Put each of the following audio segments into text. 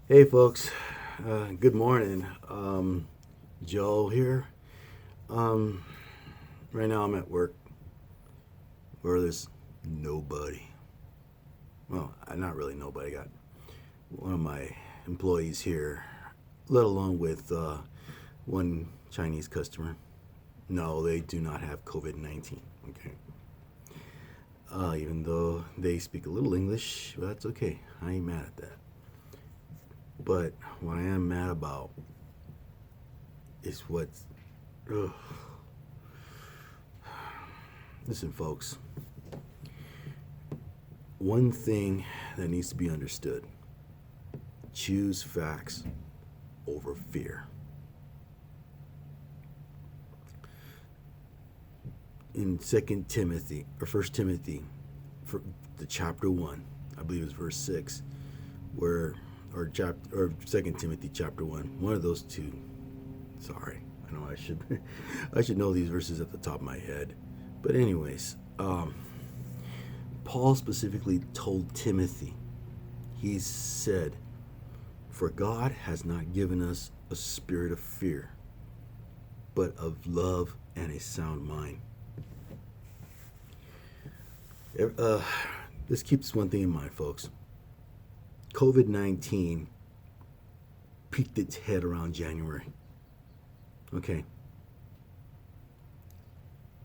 Hey, folks. Good morning. Joe here. Um, right now, I'm at work where there's nobody. Well, not really nobody. I got one of my employees here, let alone with one Chinese customer. No, they do not have COVID-19. Okay. Even though they speak a little English, but that's okay. I ain't mad at that. But what I am mad about is what's. Ugh. Listen, folks, one thing that needs to be understood: choose facts over fear. In Second Timothy, or First Timothy, for the chapter 1, I believe it's verse 6, where, or Second Timothy chapter 1, one of those two. Sorry, I know I should, I should know these verses at the top of my head. But anyways, Paul specifically told Timothy, he said, "For God has not given us a spirit of fear, but of love and a sound mind." Uh, let's keep this one thing in mind, folks. COVID 19 peaked its head around January. Okay.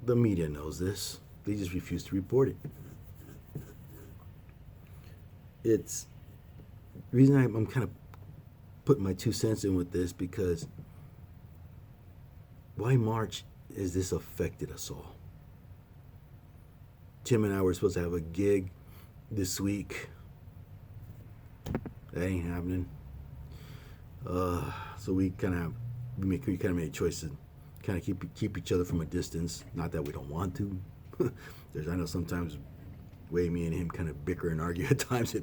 The media knows this. They just refuse to report it. It's the reason I'm kind of putting my 2 cents in with this because why March has this affected us all? Tim and I were supposed to have a gig this week. That ain't happening. So we kind of made a choice to kind of keep each other from a distance. Not that we don't want to. I know sometimes the way me and him kind of bicker and argue at times,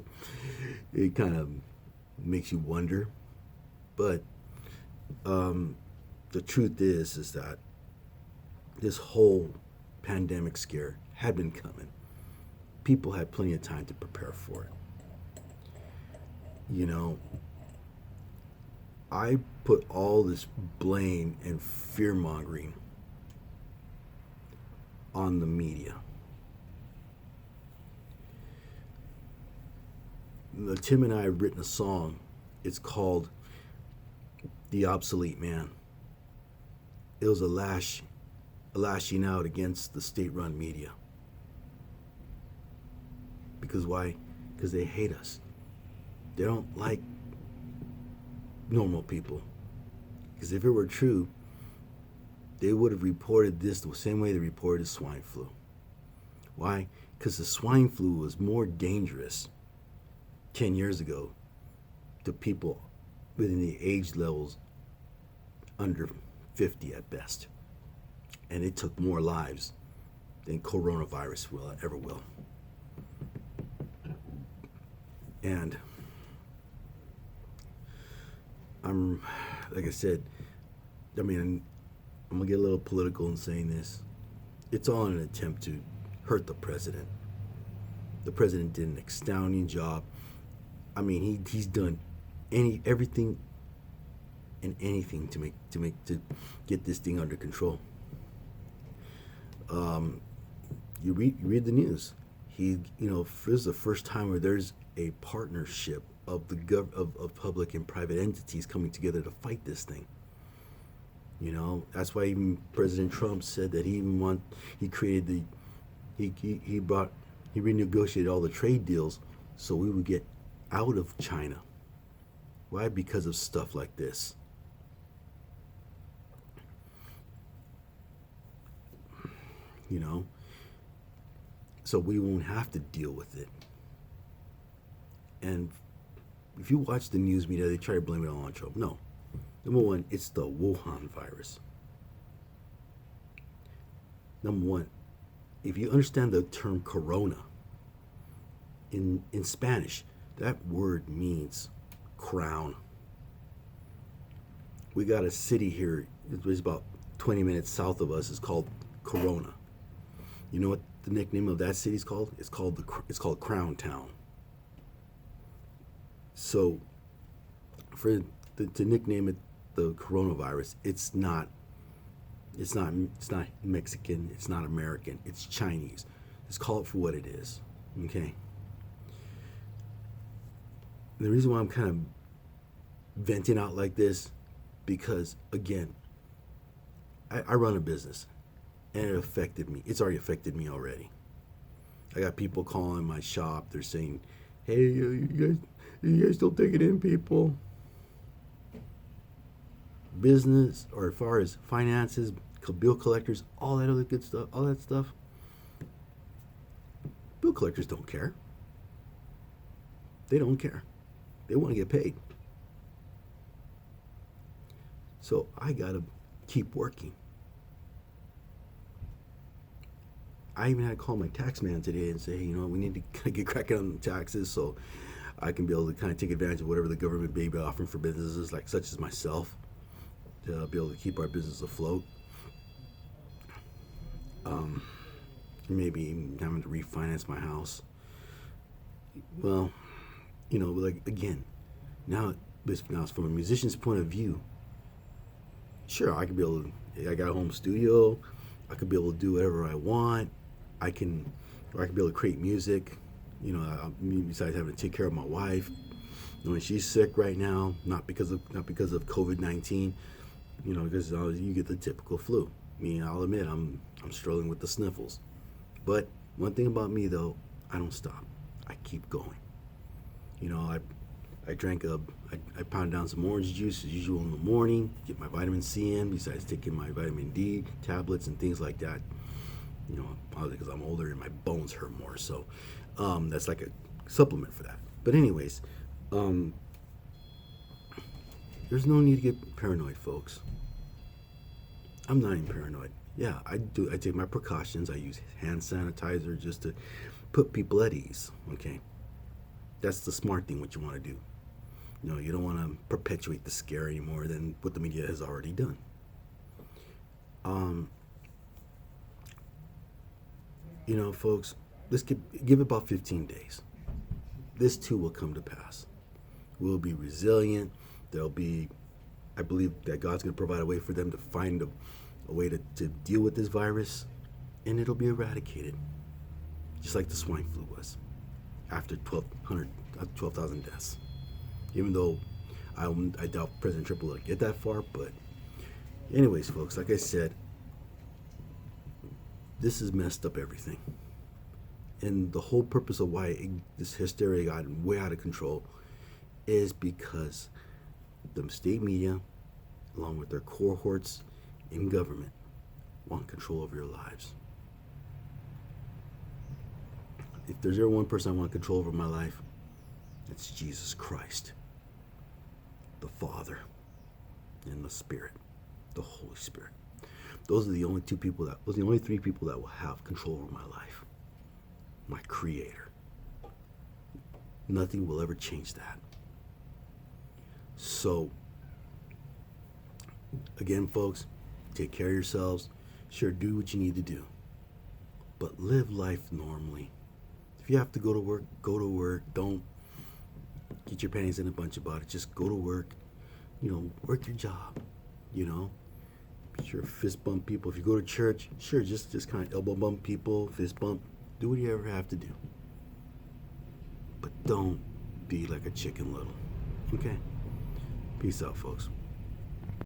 it kind of makes you wonder. But the truth is that this whole pandemic scare had been coming. People had plenty of time to prepare for it. You know, I put all this blame and fear mongering on the media. Tim and I have written a song. It's called "The Obsolete Man." It was a lashing out against the state-run media. Because why? Because they hate us. They don't like normal people. Because if it were true, they would have reported this the same way they reported swine flu. Why? Because the swine flu was more dangerous 10 years ago to people within the age levels under 50 at best. And it took more lives than coronavirus ever will. And like I said, I'm gonna get a little political in saying this. It's all in an attempt to hurt the president. The president did an astounding job. He's done everything and anything to get this thing under control. You read the news. This is the first time where there's a partnership of of public and private entities coming together to fight this thing. That's why even President Trump said that he renegotiated all the trade deals so we would get out of China. Why? Because of stuff like this. You know, so we won't have to deal with it. And if you watch the news media, they try to blame it all on Trump. No. Number one, it's the Wuhan virus. Number one, if you understand the term corona, in Spanish, that word means crown. We got a city here, it's about 20 minutes south of us, it's called Corona. You know what the nickname of that city is called? It's called Crown Town. So For to nickname it the coronavirus, it's not Mexican, it's not American, it's Chinese. Let's call it for what it is. Okay. The reason why I'm kind of venting out like this, because again, I run a business and it affected me. It's already affected me already. I got people calling my shop. They're saying, "Hey, you guys still taking in people?" Business, or as far as finances, bill collectors, all that other good stuff, all that stuff. Bill collectors don't care. They don't care. They want to get paid. So I gotta keep working. I even had to call my tax man today and say, hey, we need to kind of get cracking on the taxes so I can be able to kind of take advantage of whatever the government may be offering for businesses like such as myself to be able to keep our business afloat. Maybe even having to refinance my house. Well, like again, now it's from a musician's point of view. Sure, I could be able to. I got a home studio. I could be able to do whatever I want. Or I can be able to create music. Besides having to take care of my wife, when she's sick right now, not because of COVID-19. Because you get the typical flu. I'll admit I'm struggling with the sniffles. But one thing about me though, I don't stop. I keep going. I pound down some orange juice as usual in the morning, get my vitamin C in, besides taking my vitamin D tablets and things like that. Probably because I'm older and my bones hurt more. So that's like a supplement for that. But anyways, there's no need to get paranoid, folks. I'm not even paranoid. Yeah, I take my precautions. I use hand sanitizer just to put people at ease. Okay, that's the smart thing. What you want to do. You don't want to perpetuate the scare any more than what the media has already done. Folks, let's give it about 15 days. This too will come to pass. We'll be resilient. I believe that God's going to provide a way for them to find a way to deal with this virus, and it'll be eradicated, just like the swine flu was after 12,000 deaths. Even though I doubt President Trump will get that far, but anyways, folks, like I said, this has messed up everything. And the whole purpose of why this hysteria got way out of control is because the state media, along with their cohorts in government, want control over your lives. If there's ever one person I want control over my life, it's Jesus Christ, the Father, and the Spirit, the Holy Spirit. Those are the only three people that will have control over my life. My Creator. Nothing will ever change that. So, again, folks, take care of yourselves. Sure, do what you need to do. But live life normally. If you have to go to work, go to work. Don't get your panties in a bunch about it. Just go to work. Work your job. Sure, fist bump people. If you go to church, sure, just kind of elbow bump people, fist bump. Do what you ever have to do. But don't be like a Chicken Little. Okay? Peace out, folks.